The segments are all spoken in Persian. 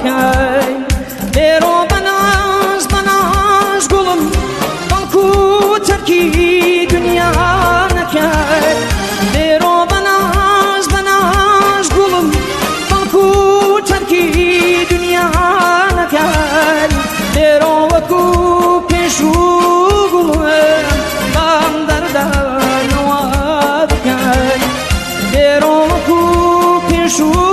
بکەی لێرۆ بەناز بەناز گوڵم بەڵکو تەرکی دنیا نەکەی لێرۆ بەناز بەناز گوڵم بەڵکو تەرکی دنیا نەکەی لێرۆ وەکو پێشوو گوڵم بام دەردانەوە بکەی لێرۆ وەکو پێشوو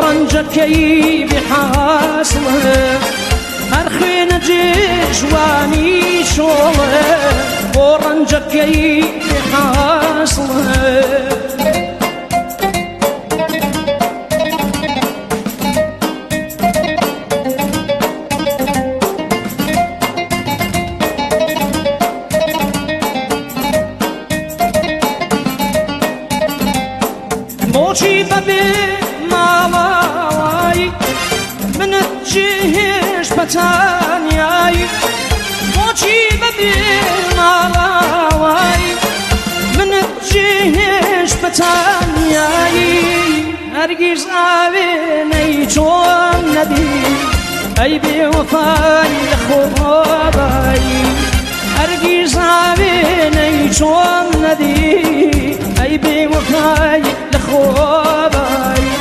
ڕەنجەکەی بحاصڵە هەر خوێنە جێژوانی شۆڵە بۆ ڕەنجەکەی بحاصڵە بۆچی بەبێ ماڵاوایی منت جێهێش بەتانیایی بۆچی بەبێ ماڵاوایی منت جێهێش بەتانیایی هەرگیز ئاوێنەی چۆن نەبی ئەی بێوەفای لە خۆڕابایی هەرگیز ئاوێنەی چۆن نەبی ئەی بێوەفای لە خۆبایی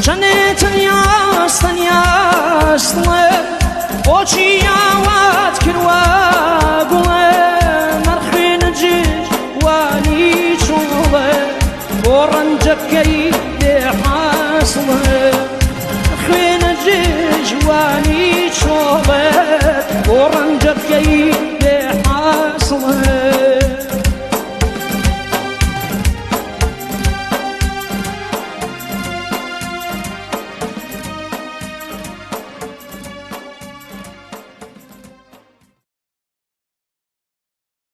چەندێ تەنیاست تەنیاستڵێ بۆچی یاوات کردوە گوڵێ مەرخوێنە جێژوانی چۆڵێ بۆ ڕەنجەکەی لێ حاصڵێ خوێنە جێژوانی چۆڵێ